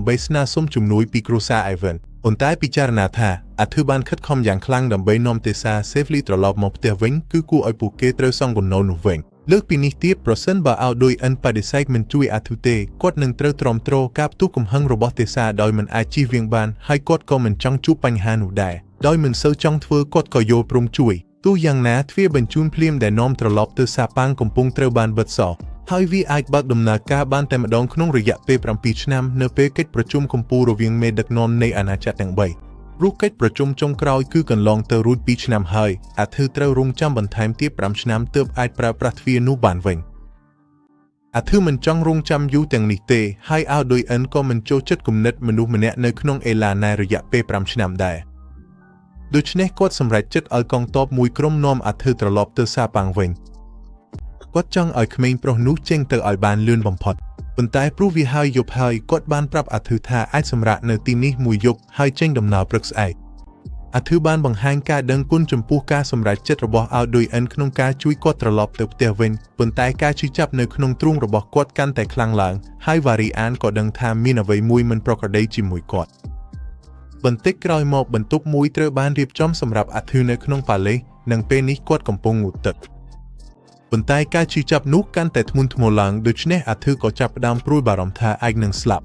បីស្នើសុំជំនួយពីគ្រួសារអេវិនប៉ុន្តែពិចារណាថាអាធឺបានខិតខំយ៉ាងខ្លាំងដើម្បីនាំទេសា safely ត្រឡប់មកផ្ទះវិញគឺគួរឲ្យពួកគេត្រូវសងគុណនោះវិញលើកពីនេះទៀតប្រសិនបើឲ្យដោយអិនបដិសេធមិនជួយអាធឺទេគាត់នឹងត្រូវទ្រាំទ្រការផ្ទុះកំហឹងរបស់ទេសាដោយមិនអាចជៀសវាងបានហើយគាត់ក៏មិនចង់ជួបបញ្ហានោះដែរដោយមិនសូវចង់ធ្វើគាត់ក៏យល់ព្រមជួយទោះយ៉ាងណាទ្វារបញ្ជូនភ្លាមដែលនាំត្រឡប់ទៅសាប៉ាងកំពុងត្រូវបានបិទសហើយវាអាចបើកដំណើរការបានតែម្ដងក្នុងរយៈពេល7ឆ្នាំនៅពេលកិច្ចប្រជុំកំពូលរវាងមេដឹកនាំនៃអាណាចក្រទាំង3ព្រោះកិច្ចប្រជុំចុងក្រោយគឺកន្លងទៅរួច2ឆ្នាំហើយអាធឺត្រូវរងចាំបន្ថែមទៀត5ឆ្នាំទើបអាចប្រើប្រាស់ទ្វារនោះបានវិញអាធឺមិនចង់រងចាំយូរទាំងនេះទេហើយអាវដោយអិនក៏មិនចូលចិត្តគំនិតមនុស្សម្នាក់នៅក្នុងអេឡាណែរយៈពេល5ឆ្នាំដែរដូច្នេះគាត់សម្រេចចិត្តឲ្យកងទ័ពមួយក្រុមនាំអាធឺត្រឡប់ទៅសាប៉ាងវិញគាត់ចង់ឲ្យក្មេងប្រុសនោះចេញទៅឲ្យបានលឿនបំផុតប៉ុន្តែព្រោះវាហើយយប់ហើយគាត់បានប្រាប់អាធឺថាអាចសម្រាកនៅទីនេះមួយយប់ហើយចេញដំណើរព្រឹកស្អែកអាធឺបានបង្ហាញការដឹងគុណចំពោះការសម្រេចចិត្តរបស់អាវដោយអិនក្នុងការជួយគាត់ត្រឡប់ទៅផ្ទះវិញប៉ុន្តែការជឿចាប់នៅក្នុងទ្រូងរបស់គាត់កាន់តែខ្លាំងឡើងហើយវ៉ារីអានក៏ដឹងថាមានអ្វីមួយមិនប្រក្រតីជាមួយគាត់បន្តិចក្រោយមកបន្ទប់មួយត្រូវបានរៀបចំសម្រាប់អាធឺនៅក្នុងប៉ាឡេសនិងពេលនេះគាត់កំពុងងូតទឹកប៉ុន្តែការជឿចាប់នោះកាន់តែធ្ងន់ធ្ងរឡើងដូច្នេះអាធឺក៏ចាប់ផ្ដើមព្រួយបារម្ភថាអាចនឹងស្លាប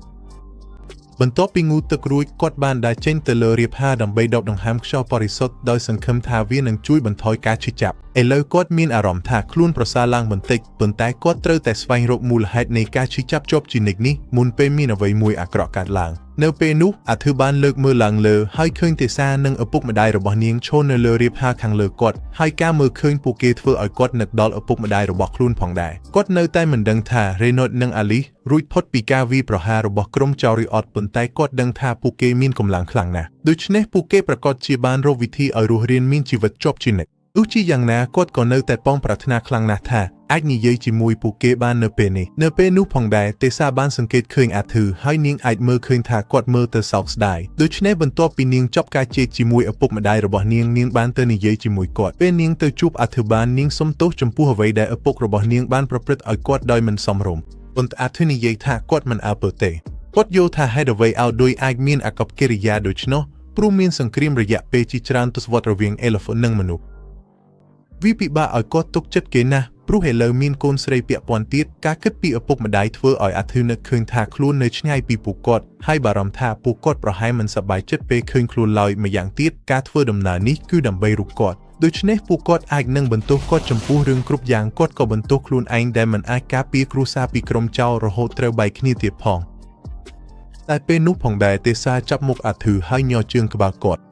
់បន្ទាប់ពីងូតទឹករួចគាត់បានដើរចេញទៅលើរៀបហាដើម្បីដកដង្ហើមខ្យល់បរិសុទ្ធដោយសង្ឃឹមថាវានឹងជួយបន្ថយការឈឺចាប់ឥឡូវគាត់មានអារម្មណ៍ថាខ្លួនប្រសើរឡើងបន្តិចប៉ុន្តែគាត់ត្រូវតែស្វែងរកមូលហេតុនៃការឈឺចាប់ជាប់ជានិច្ចនេះមុនពេលមានអ្វីមួយអាក្រក់កើតឡើងនៅពេលនោះអាធឺបានលើកមើលឡើងលើហើយឃើញទេសានិងឪពុកម្ដាយរបស់នាងឈរនៅលើរៀបហាខាងលើគាត់ហើយការមើលឃើញពួកគេធ្វើឲ្យគាត់នឹកដល់ឪពុកម្ដាយរបស់ខ្លួនផងដែរគាត់នៅតែមិនដឹងថារ៉េណូតនិងអាលីសរួចផុតពីការវាយប្រហាររបស់ក្រុមចៅរីអត់ប៉ុន្តែគាត់ដឹងថាពួកគេមានកម្លាំងខ្លាំងណាស់ដូច្នេះពួកគេប្រកាសជាបានរកវិធីឲ្យរស់រានមានជីវិតជាប់ជានិច្ចទោះជាយ៉ាងណាគាត់ក៏នៅតែប៉ងប្រាថ្នាខ្លាំងណាស់ថាអាចនិយាយជាមួយពួកគេបាននៅពេលនេះនៅពេលនោះផងដែរទេសាបានសង្កេតឃើញអាធឺហើយនាងអាចមើលឃើញថាគាត់មើលទៅសោកស្ដាយដូច្នេះបន្ទាប់ពីនាងចប់ការជេរជាមួយឪពុកម្ដាយរបស់នាងបានទៅនិយាយជាមួយគាត់ពេលនាងទៅជួបអាធឺបាននាងសុំទោសចំពោះអ្វីដែលឪពុករបស់នាងបានប្រព្រឹត្តឲ្យគាត់ដោយមិនសមរម្យប៉ុន្តែអាធឺនិយាយថាគាត់មិនអើពើទេគាត់យល់ថាហេតុអ្វីឲ្យដោយអាចមានអាកប្បកិរិយាដូច្នោះព្រោះមានសង្គ្រាមរយៈពេលជាច្រើនទសវត្សររវាងអេឡហ្វនិងមនុស្សវាពិបាកឲ្យគាត់ទុកចិត្តគេណាស់ព្រោះឥឡូវមានកូនស្រីពាក់ព័ន្ធទៀតការគិតពីឪពុកម្ដាយធ្វើឲ្យអាធឺនឹកឃើញថាខ្លួននៅឆ្ងាយពីពួកគាត់ហើយបារម្ភថាពួកគាត់ប្រហែលមិនសប្បាយចិត្តពេលឃើញខ្លួនឡើយម្យ៉ាងទៀតការធ្វើដំណើរនេះគឺដើម្បីរូបគាត់ដូច្នេះពួកគាត់អាចនឹងបន្ទោសគាត់ចំពោះរឿងគ្រប់យ៉ាងគាត់ក៏បន្ទោសខ្លួនឯងដែលមិនអាចការពារគ្រួសារពីក្រុមចោររហូតត្រូវបែកគ្នាទៀតផងតែពេលនោះផងដែរទេសាចាប់មុខអាធឺហើយញ័រជើងក្បាលគាត់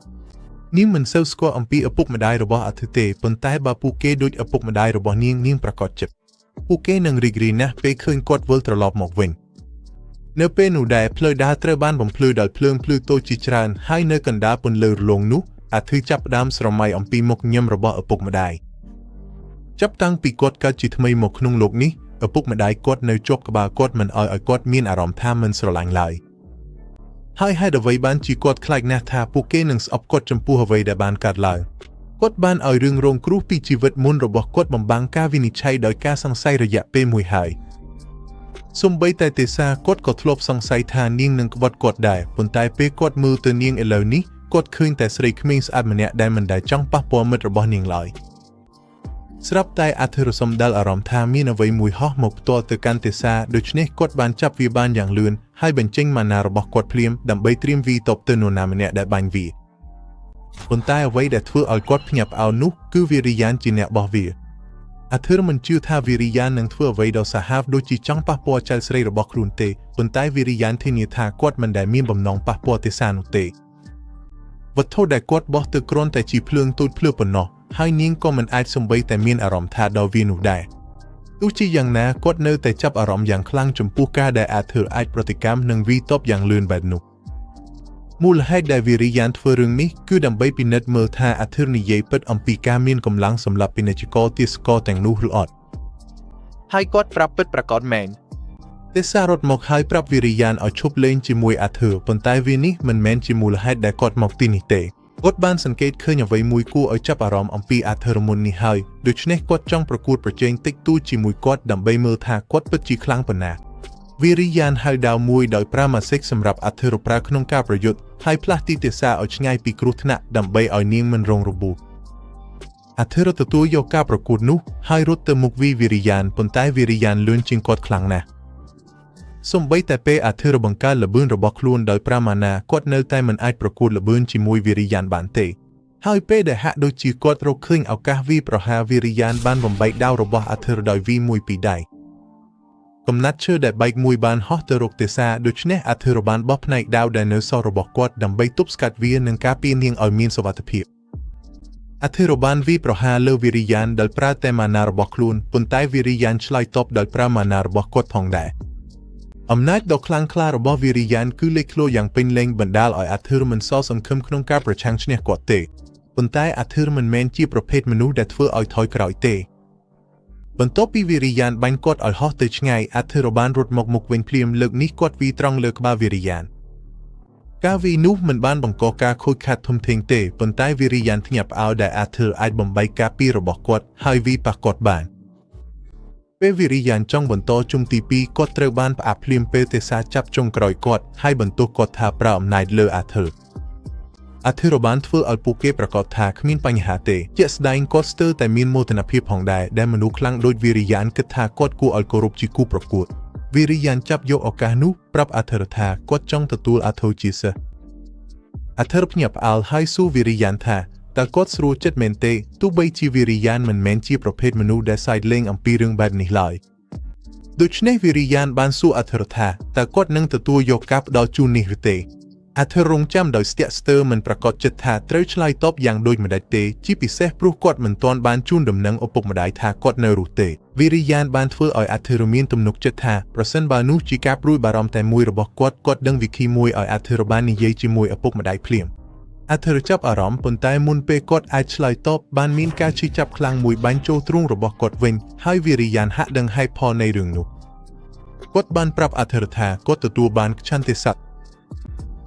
នាងមិនសូវស្គាល់អំពីឪពុកម្ដាយរបស់អាធឺទេប៉ុន្តែបើពួកគេដូចឪពុកម្ដាយរបស់នាងប្រកាសចិត្តពួកគេនឹងរីករាយណាស់ពេលឃើញគាត់វិលត្រឡប់មកវិញនៅពេលនោះដែរផ្លូវដើរត្រូវបានបំភ្លឺដោយភ្លើងភ្លឺតូចជាច្រើនហើយនៅកណ្ដាលពន្លឺរលោងនោះអាធឺចាប់ផ្ដើមស្រមៃអំពីមុខញឹមរបស់ឪពុកម្ដាយចាប់តាំងពីគាត់កើតជាថ្មីមកក្នុងโลกនេះឪពុកម្ដាយគាត់នៅជាប់ក្បាលគាត់មិនឲ្យគាត់មានអារម្មណ៍ថាមិនស្រឡាញ់ឡើយហើយហេតុអ្វីបានជាគាត់ខ្លាចណាស់ថាពួកគេនឹងស្អប់គាត់ចំពោះអ្វីដែលបានកើតឡើងគាត់បានឲ្យរឿងរងគ្រោះពីជីវិតមុនរបស់គាត់បំបាំងការវិនិច្ឆ័យដោយការសង្ស័យរយៈពេលមួយហើយសូម្បីតែទេសាគាត់ក៏ធ្លាប់សង្ស័យថានាងនឹងក្បត់គាត់ដែរប៉ុន្តែពេលគាត់មើលទៅនាងឥឡូវនេះគាត់ឃើញតែស្រីក្មេងស្អាតម្នាក់ដែលមិនដែលចង់ប៉ះពាល់មិត្តរបស់នាងឡើយស្រាប់តែអាធឺរសំដៅអារម្មណ៍ថាមានអ្វីមួយហោះមកផ្ទាល់ទៅកាន់ទេសាដូច្នេះគាត់បានចាប់វាបានយ៉ាងលឿនហើយបញ្ចេញម៉ាណារបស់គាត់ភ្លាមដើម្បីត្រៀមវាយតបទៅនរណាម្នាក់ដែលបាញ់វាប៉ុន្តែអ្វីដែលធ្វើឲ្យគាត់ភ្ញាក់ផ្អើលនោះគឺវីរីយ៉ានជាអ្នកបោះវាអាធឺមិនជឿថាវីរីយ៉ាននឹងធ្វើអ្វីដ៏សាហាវដូចជាចង់ប៉ះពាល់ចៅស្រីរបស់ខ្លួនទេប៉ុន្តែវីរីយ៉ានធានាថាគាត់មិនដែលមានបំណងប៉ះពាល់ទេសានោះទេវត្ថុដែលគាត់បោះទៅគ្រាន់តែជាភ្លើងតូចភ្លឺប៉ុណ្ណោះហើយនាងក៏មិនអាចសំបីតែមានអារម្មណ៍ថាដល់វានោះដែរទោះជាយ៉ាងណាគាត់នៅតែចាប់អារម្មណ៍យ៉ាងខ្លាំងចំពោះការដែលអាធឺអាចប្រតិកម្មនឹងវាយតបយ៉ាងលឿនបែបនោះមូលហេតុដែលវីរីយ៉ានធ្វើរឿងនេះគឺដើម្បីពិនិត្យមើលថាអាធឺនិយាយពិតអំពីការមានកម្លាំងសម្រាប់ពាណិជ្ជករទាសករទាំងនោះឬអត់ហើយគាត់ប្រាប់ពិតប្រាកដមែនទេសារត់មកហើយប្រាប់វីរីយ៉ានឲ្យឈប់លេងជាមួយអាធឺប៉ុន្តែវានេះមិនមែនជាមូលហេតុដែលគាត់មកទីនេះទេគាត់បានសង្កេតឃើញអ្វីមួយគួរឲ្យចាប់អារម្មណ៍អំពីអាធឺរមុននេះហើយដូច្នេះគាត់ចង់ប្រកួតប្រជែងតិចតួចជាមួយគាត់ដើម្បីមើលថាគាត់ពិតជាខ្លាំងប៉ុណ្ណា วิริยานไฮดาวมวยโดยปรามาซิกสำหรับอัธรปราขนงกาประยุทธ์ให้พลาติเตซาเอาง่ายปีกรุธนะดำใบเอาเนียงมันรงระบุอัธรตตัวโยกาประกุดนุให้รุตเตมุกวิริยานปนใต้วิริยานล้วนจิงกอดคลังนะสมใบแต่เปอัธรบังการระเบิดระบอกล้วนโดยปรามานากอดเนลแต่มันไอประกุดระเบิดจิมวยวิริยานบานเตให้เป้ได้หะโดยจีกอดเราครึ่งเอากาวีประหาวิริยานบ้านบำใบดาวระบอกอัธรโดยวีมวยปีได้กำนัดเชื่อได้ใบมวยบานฮอตเตอร์โรกเตซาโดยเฉพาะอัธรบานบ๊อบในดาวไดโนเสาร์ระบอกกอดดำใบตุบสกัดวีนึงกาปีนยังเอามีนสวัสดิภาพอัธรบานวีประหาเลวิริยานโดยปราเตมานารบอกคลูนปนใต้วิริยานชลายตบโดยปรามานารบอกกอดทองได้อำนาจดอกคลังคลาระบอบวิริยานคือเล็กโลอย่างเป็นแรงบันดาลให้อัธรมันซ้อสังคมขนมการประชังชนะกอดเตปนใต้อัธรมันแมนจีประเภทมนุษย์ดัดเฟื่อเอาถอยกระไรเตบนโต๊ะปีวิริยานบันกอดเอาฮอตเตชไงอัธรบานรถมกเวงเพลียมเลิกนี้กอดวีตรองเลิกบาวิริยานกาวีนุมันบ้านบังกอกาคุยขัดทมเทงเตปนใต้วิริยานที่หยับเอาได้อัธรไอบ่มใบกาปีระบอกกอดไฮวีปากกอดบานเปวิริยานจ้องบนโต๊ะจุมตีปีกอดเตรบ้านปอาเพลียมเปเตซาจับจงกรอยกอดให้บนโต๊ะกอดทาปราอำนาจเลออัธรบานฟื้นอัลปูเกประกอบทาขมิ้นปัญหาเตเจสไดน์กอสเตอร์แต่มีนโมทนาเพียบของได้มนุษย์คลั่งโดยวิริยานกึศทากอดกูอัลกรุบจิกูประกวดวิริยานจับโยกอากานุปรับอัธรทากอดจ้องตะตูลอัธจิเซอัธรพยับอัลให้สู้วิริยานทาแต่กอดสรูเจ็ดเมนเตตุใบจีวิริยานมันแมนจีประเภทมนุษย์ได้ใส่เล่งอัมปีเรื่องแบบนี้เลยโดยเฉพาะวิริยานบานสู้อัธรทาแต่กอดนั่งตะตัวโยกับดาวจูนิรเตอัธรงจำโดยสเตียสเตอร์มันประกอบจัดทาเตรชไลตอบอย่างโดยมาได้เตจีพิเศษปลุกกอดมันตอนบานจูนดำนังอปกมาได้ทากอดเนรูเตวิริยานบานเฟื่ออ่อยอัธรมีนตุมนุกจัดทาประสันบานุจีกับรุ่ยบารอมแต่มวยระบอกกอดดังวิคีมวยอ่อยอัธรบานนิเยจีมวยอปกมาได้เพลียมอัธรจับอารมณ์ปนใต้มุนเปกอดไอชไลตอบบานมีนกาชีจับคลางมวยบานโจตรุงระบอกกอดเวงให้วิริยานหะดังให้พอในเรื่องนุกอดบานปรับอัธรทากอดตัวบานชันเตสัต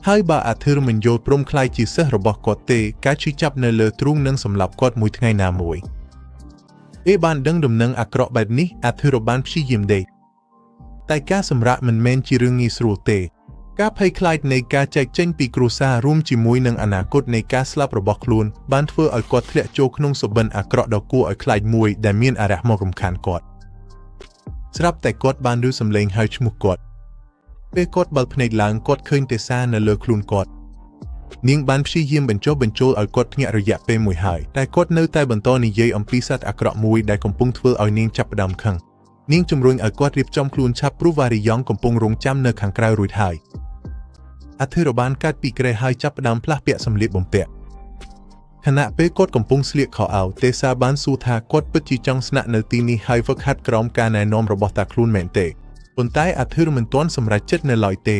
ให้บาอัธรมันโยปรมคลายจีเสระบอกกอดเตกาชิจับเนเลตรุงนังสำหรับกอดมวยทั้งไงนามวยบานดังดำนังอักระแบบนี้อัธรบานพิยิมเดแต่กาสำระมันแมนจีรึงอีสรูเตกาภัยคลายในกาแจกเจนปีกรูซาร่วมจิมวยนังอนาคตในกาสลับระบอกลูนบานเฟอร์อัลกอดเทะโจขนงสบันอักระดอกกูอัลคลายมวยแต่มีนอาระมรุมคานกอดสลับแต่กอดบานดูสำเร็งให้ชมุกกอดเปกอดบัลพเนกหลังกอดเคยเตซาเนเลคลูนกอดนิ่งบานพิยิมเป็นโจอัลกอดเงียระยะเปมวยหายแต่กอดเนื้อแต่บนโตนิเยอัมปีศาจอักระมวยได้กำปงเฟอร์เอานิ่งจับดำขังนิ่งจมรุงอัลกอดริบจอมคลูนชับรูวาริยองกำปงรงจำเนื้อขังกลายรุยไทยอัธรบานกัดปีเกรหายจับดำพลาเปียสำลีบ่มเปียขณะเปกอดกำปงเสลียเขาเอาเตซาบานสูทากอดปจิจังสนะเนตีนีไฮฟักฮัดกรอมการแนนอมระบบตาคลูนเมนเตบนใต้อัธรมันต้นสำหรับเจ็ดในลอยเต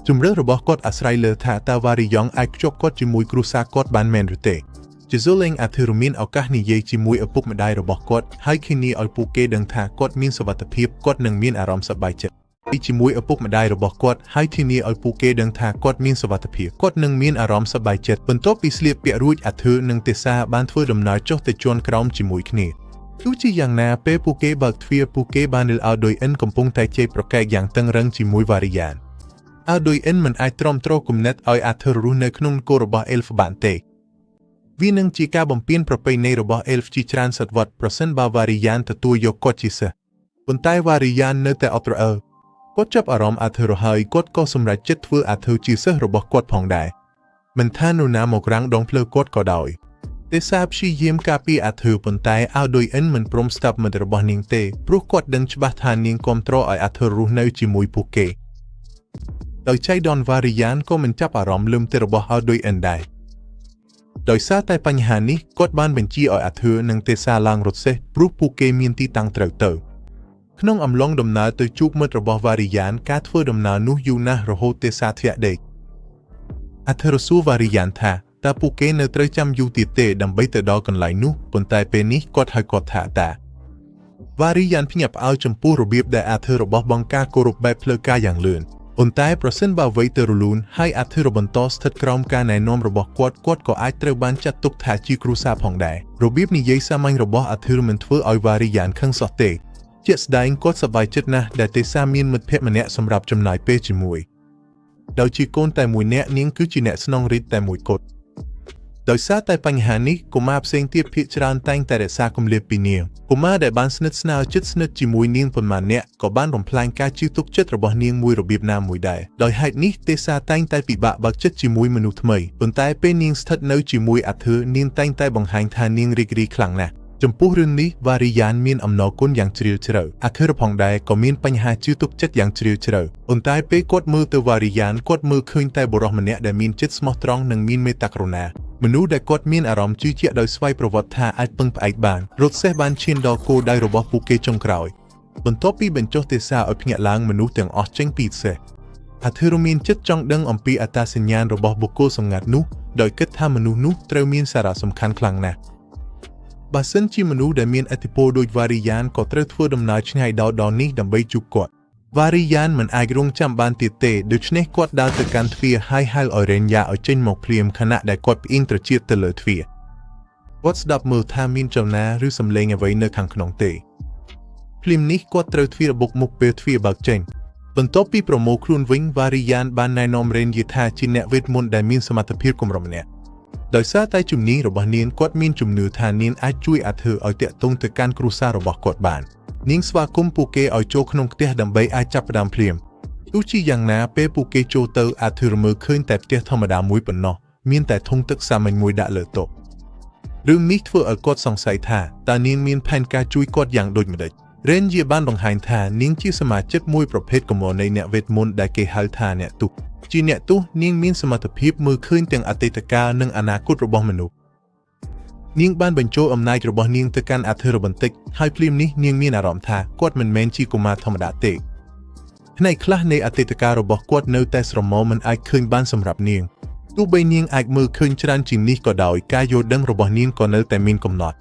จุมเรื่องระบบกอดอัสไรเลธาตาวาริยองไอจกกอดจิมวยกรุซากอดบานเมนรุเตจะโซเลงอัธรมินเอากะนิเยจิมวยอปุกมาได้ระบบกอดให้คินีเอาปูเกดังทากอดมินสวัสดิภาพกอดหนึ่งมินอารมณ์สบายใจจิมวยอปุกมาได้ระบอกกอดให้ที่นี่เอาปูเกดังทากอดมีนสวัสดิภาพกอดหนึ่งมีนอารมณ์สบายใจบนโต๊ะปีเสลียเปียรูดอัธหนึ่งเตซาบ้านทั่วดำนาจกแต่จวนกรอมจิมวยขณีดูจีอย่างนาเปปูเกบักทวีปูเกบานเดลเอาโดยเอ็นกำปงไตเจประกายอย่างตั้งรังจิมวยวาริยานเอาโดยเอ็นมันไอตรอมโตรกุมเน็ตเอาอัธรู้ในขนมโกระบะเอลฟ์บานเตวีนังจีกาบำเพ็ญประเพณีระบะเอลฟ์จีทรานสัตวัดประสันบาวาริยานตะตัวยกกอดจิเสบนใต้วาริยานเนแต่อัตรกอดจับอารมณ์อัธรหายกอดก็สำหรับเจ็ดฟื้นอัธจีเสระบอกกอดผ่องได้มันท่านุนามกรังดองเพลกอดก็ได้แต่ทราบชีเยี่ยมกาปีอัธปนใต้เอาโดยเอ็นมันพร้อมสตับมันระบนิงเตปลุกกอดดังฉบับทานนิงคอมโตรไออัธรู้ในจิมวยปุเกโดยใช้ดอนวาริยานก็มันจับอารมณ์ลืมเตระบอกเอาโดยเอ็นได้โดยซาแต่ปัญหานี้กอดบ้านเป็นจีไออัธนังเตซาลางรถเซปลุกปุเกมีนตีตังเตอขนมอำลองดำนาตัวจุกเมื่อระบบวาริยานการฟื้นดำนานุยูนะระโหเตซาเทียเด็กอัธรสูวาริยานท่าแต่ปูเกเนตรจำยูติเตดำใบเตดอกันไหลนุปนตายเป็นนี้ก็ทายกอดท่าแต่วาริยานพิญญาเอาจมปูระเบียบได้อัธรบบังกากรุบแบบเพลกาอย่างเลื่อนปนตายประสิทธิ์บาไวเตอร์ลูนให้อัธรบันตอสทัดกรอมการในนอมระบบกอดก็อาจเตรบันจัดตุกท่าจีครูซาผ่องได้ระเบียบนี้ยิ่งสามัญระบบอัธรมันฟื้นเอาวาริยานขังสอดเต ជាក់ស្ដែងគាត់សប្បាយចិត្តណាស់ដែលទេសាមានមិត្តភក្តិម្នាក់សម្រាប់ចំណាយពេលជាមួយដោយជាកូនតែមួយនាក់នាងគឺជាអ្នកស្នងរាជតែមួយគត់ដោយសារតែបញ្ហានេះកុមារផ្សេងទៀតភាគច្រើនតែងតែរក្សាគម្លាតពីនាងកុមារដែលបានស្និទ្ធស្នាលជិតស្និទ្ធជាមួយនាងប៉ុន្មាននាក់ក៏បានរំផ្លាញការជឿទុកចិត្តរបស់នាងមួយរបៀបណាមួយដែរដោយហេតុនេះទេសាតែងតែពិបាកបើកចិត្តជាមួយមនុស្សថ្មីប៉ុន្តែពេលនាងស្ថិតនៅជាមួយអាធឺនាងតែងតែបង្ហាញថានាងរីករាយខ្លាំងណាស់ចំពោះរឿងនេះវ៉ារីយ៉ានមានអំណរគុណយ៉ាងជ្រាលជ្រៅអាធឺផងដែរក៏មានបញ្ហាជឿទុកចិត្តយ៉ាងជ្រាលជ្រៅប៉ុន្តែពេលគាត់មើលទៅវ៉ារីយ៉ានគាត់មើលឃើញតែបុរសម្នាក់ដែលមានចិត្តស្មោះត្រង់និងមានមេត្តាករុណាមនុស្សដែលគាត់មានអារម្មណ៍ជឿជាក់ដោយស្វ័យប្រវត្តិថាអាចពឹងផ្អែកបានរត់សេះបានឈានដល់គោលដៅរបស់ពួកគេចុងក្រោយបន្ទាប់ពីបញ្ចុះទេសាឲ្យភ្ញាក់ឡើងមនុស្សទាំងអស់ចេញពីសេះអាធឺមានចិត្តចង់ដឹងអំពីអត្តសញ្ញាណរបស់បុគ្គលសម្ងាត់នោះដោយគិតថាមនុស្សនោះត្រូវមានសារៈសំខាន់ខ្លាំងណាស់បើសិនជាមនុស្សដែលមានឥទ្ធិពលដូចវ៉ារីយ៉ានក៏ត្រូវធ្វើដំណើរឆ្ងាយដល់នេះដើម្បីជួបគាត់វ៉ារីយ៉ានមិនអាចរងចាំបានទៀតទេដូច្នេះគាត់ដើរទៅកាន់ទ្វារហើយហៅឲ្យរ៉េនយ៉ាឲ្យចេញមកភ្លាមខណៈដែលគាត់ផ្អៀងត្រចៀកទៅលើទ្វារគាត់ស្ដាប់មើលថាមានចលនាឬសំឡេងអ្វីនៅខាងក្នុងទេភ្លាមនេះគាត់ត្រូវទ្វារបុកមុខពេលទ្វារបើកចេញបន្ទាប់ពីប្រមូលខ្លួនវិញវ៉ារីយ៉ានបានណែនាំរ៉េនយ៉ាថាជាអ្នកវេទមន្តដែលមានសមត្ថភាពកម្រិតម្នាក់ដោយសារតែជំនាញរបស់នាងគាត់មានជំនឿថានាងអាចជួយអាធឺឲ្យតាក់ទងទៅកាន់គ្រួសាររបស់គាត់បាននាងស្វាគមន៍ពួកគេឲ្យចូលក្នុងផ្ទះដើម្បីអាចចាប់ផ្ដើមភ្លាមទោះជាយ៉ាងណាពេលពួកគេចូលទៅអាធឺមើលឃើញតែផ្ទះធម្មតាមួយប៉ុណ្ណោះមានតែធុងទឹកសាមញ្ញមួយដាក់លើតុរឿងនេះធ្វើឲ្យគាត់សង្ស័យថាតើនាងមានផែនការជួយគាត់យ៉ាងដូចម្តេចរ៉េនជាបានបង្ហាញថានាងជាសមាជិកមួយប្រភេទកំមនៃអ្នកវេទមន្តដែលគេហៅថាអ្នកទោសជាអ្នកទោសនាងមានសមត្ថភាពមើលឃើញទាំងអតីតកាលនិងអនាគតរបស់មនុស្សនាងបានបញ្ចូលអំណាចរបស់នាងទៅកាន់អាធឺបន្តិចហើយភ្លាមនេះនាងមានអារម្មណ៍ថាគាត់មិនមែនជាកុមារធម្មតាទេផ្នែកខ្លះនៃអតីតកាលរបស់គាត់នៅតែស្រមោលមិនអាចឃើញបានសម្រាប់នាងទោះបីនាងអាចមើលឃើញច្រើនជាងនេះក៏ដោយការយល់ដឹងរបស់នាងក៏នៅតែមានកំណត់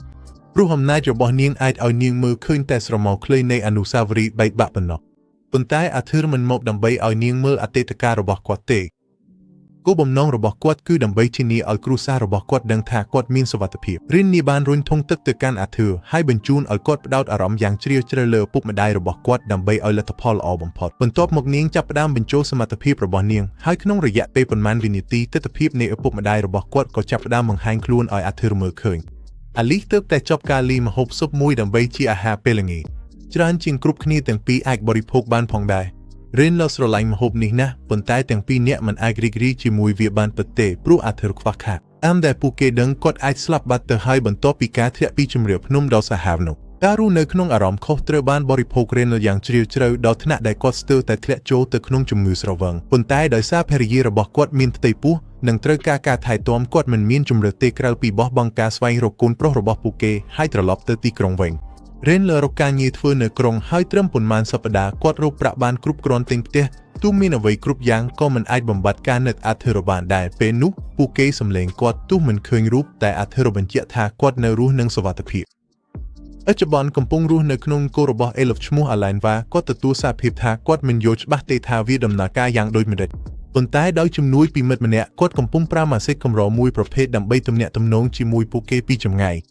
ព្រោះអំណាចរបស់នាងអាចឲ្យនាងមើលឃើញតែស្រមោលខ្លីនៃអនុស្សាវរីយ៍បែកបាក់ប៉ុណ្ណោះប៉ុន្តែអាធឺមិនមកដើម្បីឲ្យនាងមើលអតីតកាលរបស់គាត់ទេគោលបំណងរបស់គាត់គឺដើម្បីធានាឲ្យគ្រួសាររបស់គាត់ដឹងថាគាត់មានសុវត្ថិភាពរិននីបានរុញធុងទឹកទៅកាន់អាធឺហើយបញ្ជូនឲ្យគាត់ផ្ដោតអារម្មណ៍យ៉ាងជ្រាលជ្រៅលើឪពុកម្ដាយរបស់គាត់ដើម្បីឲ្យលទ្ធផលល្អបំផុតបន្ទាប់មកនាងចាប់ផ្ដើមបញ្ចូលសមត្ថភាពរបស់នាងហើយក្នុងរយៈពេលប៉ុន្មានវិនាទីទិដ្ឋភាពនៃឪពុកម្ដាយរបស់គាត់ក៏ចាប់ផ្ដើមបង្ហាញខ្លួនឲ្យអាធឺមើលឃើញអាលីទើបតែចប់ការលីម្ហូបស៊ុបមួយដើម្បីជាអាហារពេលល្ងាចច្រើនជាងគ្រប់គ្នាទាំងពីរអាចបរិភោគបានផងដែររ៉េនស្រឡាញ់ម្ហូបនេះណាស់ប៉ុន្តែទាំងពីរនាក់មិនអាចរីករាយជាមួយវាបានពិតទេព្រោះអាធឺខ្វះខាតដែលពួកគេដឹងគាត់អាចស្លាប់បាត់ទៅហើយបន្ទាប់ពីការធ្លាក់ពីជម្រាលភ្នំដ៏សាហាវនោះការរស់នៅក្នុងអារម្មណ៍ខុសត្រូវបានបរិភោគរ៉េនយ៉ាងជ្រាលជ្រៅដល់ថ្នាក់ដែលគាត់ស្ទើរតែធ្លាក់ចូលទៅក្នុងជំងឺស្រវឹងប៉ុន្តែដោយសារភរិយារបស់គាត់មានផ្ទៃពោះនិងត្រូវការថែទាំគាត់មិនមានជម្រើសទេក្រៅពីបោះបង់ការស្វែងរកកូនប្រុសរបស់ពួកគេហើយត្រឡប់ទៅទីក្រុងវិញរ៉េនរកការងារធ្វើនៅក្រុងហើយត្រឹមប៉ុន្មានសប្តាហ៍គាត់រកប្រាក់បានគ្រប់គ្រាន់ទិញផ្ទះទោះមានអ្វីគ្រប់យ៉ាងក៏មិនអាចបំបត្តិការនឹកអាធឺបានដែរពេលនោះពួកគេសម្លេងគាត់ទោះមិនឃើញរូបតែអាធឺបញ្ជាក់ថាគាត់នៅរស់នឹងសុវត្ថិភាពអច្ចបានកំពុងរស់នៅក្នុងគោរបស់អេលហ្វឈ្មោះអាឡែនវ៉ាគាត់ទទួលសារភាពថាគាត់មិនយល់ច្បាស់ទេថាវាដំណើរការយ៉ាងដូចម្តេចប៉ុន្តែដោយជំនួយពីមិត្តម្នាក់គាត់កំពុងប្រើម៉ាស៊ីនកម្រមួយប្រភេទដើម្បីទំនាក់ទំនងជាមួយពួកគេពីចម្ងាយ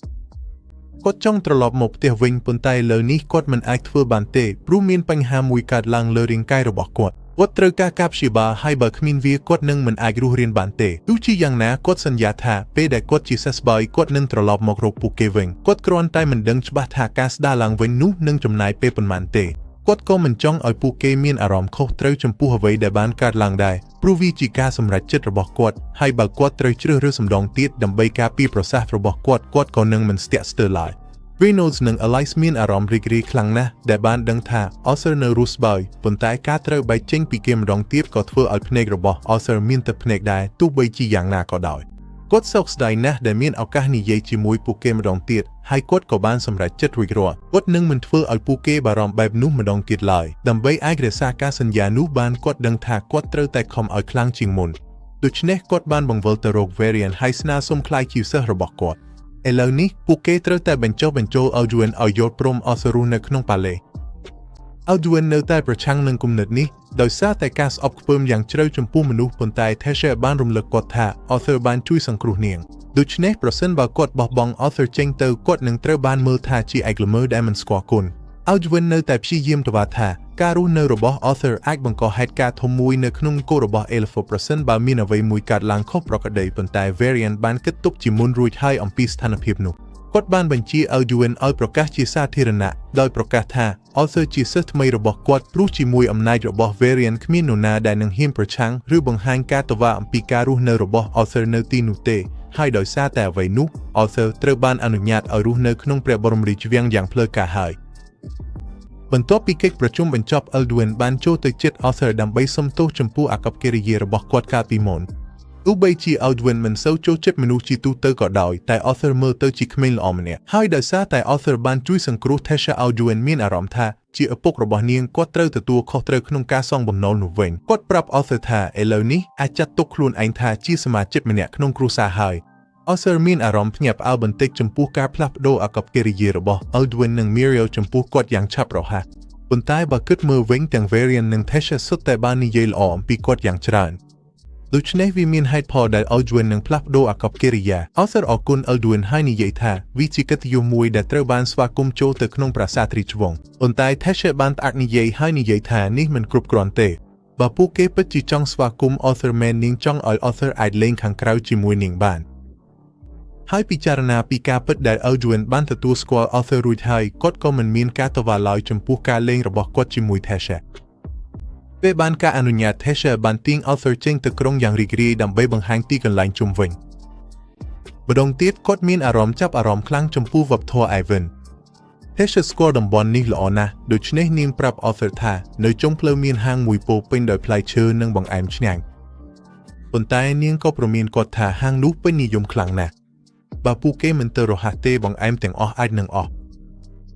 គាត់ចង់ត្រឡប់មកផ្ទះវិញប៉ុន្តែលើនេះគាត់មិនអាចធ្វើបានទេព្រោះមានបញ្ហាមួយកើតឡើងលើរាងកាយរបស់គាត់ត្រូវការព្យាបាលហើយបើគ្មានវាគាត់នឹងមិនអាចរស់រានបានទេទោះជាយ៉ាងណាគាត់សន្យាថាពេលដែលគាត់ជាសះស្បើយគាត់នឹងត្រឡប់មករកពួកគេវិញគាត់គ្រាន់តែមិនដឹងច្បាស់ថាការស្ដារឡើងវិញនោះនឹងចំណាយពេលប៉ុន្មានទេគាត់ក៏មិនចង់ឲ្យពួកគេមានអារម្មណ៍ខុសត្រូវចំពោះអ្វីដែលបានកើតឡើងដែរព្រោះវាជាការសម្រេចចិត្តរបស់គាត់ហើយបើគាត់ត្រូវជ្រើសរើសម្ដងទៀតដើម្បីការពារប្រសាសន៍របស់គាត់ក៏នឹងមិនស្ទាក់ស្ទើរឡើយReynolds និង Alice មានអារម្មណ៍រីករាយខ្លាំងណាស់ដែលបានដឹងថា Arthur នៅរស់ស្បើយប៉ុន្តែការត្រូវបែកចេញពីគេម្ដងទៀតក៏ធ្វើឲ្យភ្នែករបស់ Arthur មានទឹកភ្នែកដែរទោះបីជាយ៉ាងណាក៏ដោយគាត់សោកស្ដាយណាស់ដែលមានឱកាសនិយាយជាមួយពួកគេម្ដងទៀតហើយគាត់ក៏បានសម្រេចចិត្តរួចរាល់គាត់នឹងមិនធ្វើឲ្យពួកគេបារម្ភបែបនោះម្ដងទៀតឡើយដើម្បីអាចរក្សាការសន្យានោះបានគាត់ដឹងថាគាត់ត្រូវតែខំឲ្យខ្លាំងជាងមុនដូច្នេះគាត់បានបង្វិលទៅរក Varian ហើយស្នើសុំក្លាយជាសិស្សរបស់គាត់ឥឡូវនេះពួកគេត្រូវតែបញ្ចូល Alduin ឲ្យយល់ព្រមអសរុនៅក្នុងប៉ាឡេ Alduin នៅតែប្រឆាំងនឹងគំនិតនេះដោយសារតែការស្អប់ខ្ពើមយ៉ាងជ្រៅចំពោះមនុស្សប៉ុន្តែ Tasha បានរំលឹកគាត់ថា Arthur បានជួយសង្គ្រោះនាងដូច្នេះប្រសិនបើគាត់បោះបង់ Arthur ចេញទៅគាត់នឹងត្រូវបានមើលថាជាឯកល្មើដែលមិនស្គាល់គុណ Aldwin នៅតែព្យាយាមតវ៉ាថាការរស់នៅរបស់ Arthur អាចបង្កហេតុការណ៍ធំមួយនៅក្នុងគោលរបស់ Elfo ប្រសិនបើមានអ្វីមួយកើតឡើងខុសប្រក្រតីប៉ុន្តែ Varian បានគិតទុកជាមុនរួចហើយអំពីស្ថានភាពនោះគាត់បានបញ្ជា Aldwin ឲ្យប្រកាសជាសាធារណៈដោយប្រកាសថា Arthur ជាសិស្សថ្មីរបស់គាត់ព្រោះជាមួយអំណាចរបស់ Varian គ្មាននរណាដែលនឹងហ៊ានប្រឆាំងឬបង្ហាញការតវ៉ាអំពីការរស់នៅរបស់ Arthur នៅទីនោះទេហើយដោយសារតែអ្វីនោះ Arthur ត្រូវបានអនុញ្ញាតឲ្យរស់នៅក្នុងព្រះបរមរាជវាំងយ៉ាងផ្លូវការហើយបន្ទាប់ពីកិច្ចប្រជុំបញ្ចប់ Aldwin បានចូលទៅជិត Arthur ដើម្បីសុំទោសចំពោះអាកប្បកិរិយារបស់គាត់កាលពីមុនទោះបីជា Aldwin មិនសូវចូលចិត្តមនុស្សជាទូទៅក៏ដោយតែ Arthur មើលទៅជាក្មេងល្អម្នាក់ហើយដោយសារតែ Arthur បានជួយសង្គ្រោះ Tasha Aldwin មានអារម្មណ៍ថាជាឪពុករបស់នាងគាត់ត្រូវទទួលខុសត្រូវក្នុងការសងបំណុលនោះវិញគាត់ប្រាប់ Arthur ថាឥឡូវនេះអាចចាត់ទុកខ្លួនឯងថាជាសមាជិកម្នាក់ក្នុងគ្រួសារហើយArthur មានអារម្មណ៍ភ្ញាក់ផ្អើលបន្តិចចំពោះការផ្លាស់ប្ដូរអាកប្បកិរិយារបស់ Aldwin និង Muriel ចំពោះគាត់យ៉ាងឆាប់រហ័សប៉ុន្តែបើគិតមើលវិញទាំង Varian និង Tasha សុទ្ធតែបាននិយាយល្អអំពីគាត់យ៉ាងច្រើនដូច្នេះវាមានហេតុផលដែល Aldwin នឹងផ្លាស់ប្ដូរអាកប្បកិរិយា Arthur អរគុណ Aldwin ហើយនិយាយថាវាជាកិត្តិយសមួយដែលត្រូវបានស្វាគមន៍ចូលទៅក្នុងប្រាសាទរាជវង្សប៉ុន្តែ Tasha បានផ្អាកនិយាយហើយនិយាយថានេះមិនគ្រប់គ្រាន់ទេបើពួកគេពិតជាចង់ស្វាគមន៍ Arthur មែននាងចង់ឲ្យ Arthur អាចលេងខាងក្រៅជាមួយនាងបានហើយពិចារណាពីការពិតដែល Aldwin បានទទួលស្គាល់ Arthur រួចហើយគាត់ក៏មិនមានការតវ៉ាឡើយចំពោះការលេងរបស់គាត់ជាមួយ Tasha ពេលបានការអនុញ្ញាត Tasha បានទាញ Arthur ចេញទៅក្រុងយ៉ាងរីករាយដើម្បីបង្ហាញទីកន្លែងជុំវិញម្ដងទៀតគាត់មានអារម្មណ៍ចាប់អារម្មណ៍ខ្លាំងចំពោះវប្បធម៌ Ivan Tasha ស្គាល់តំបន់នេះល្អណាស់ដូច្នេះនាងប្រាប់ Arthur ថានៅចុងផ្លូវមានហាងមួយពោពេញដោយផ្លែឈើនិងបង្អែមឆ្ងាញ់ប៉ុន្តែនាងក៏ព្រមានគាត់ថាហាងនោះពេញនិយមខ្លាំងណាស់បើពួកគេមិនទៅរហ័សទេបង្អែមទាំងអស់អាចនឹងអស់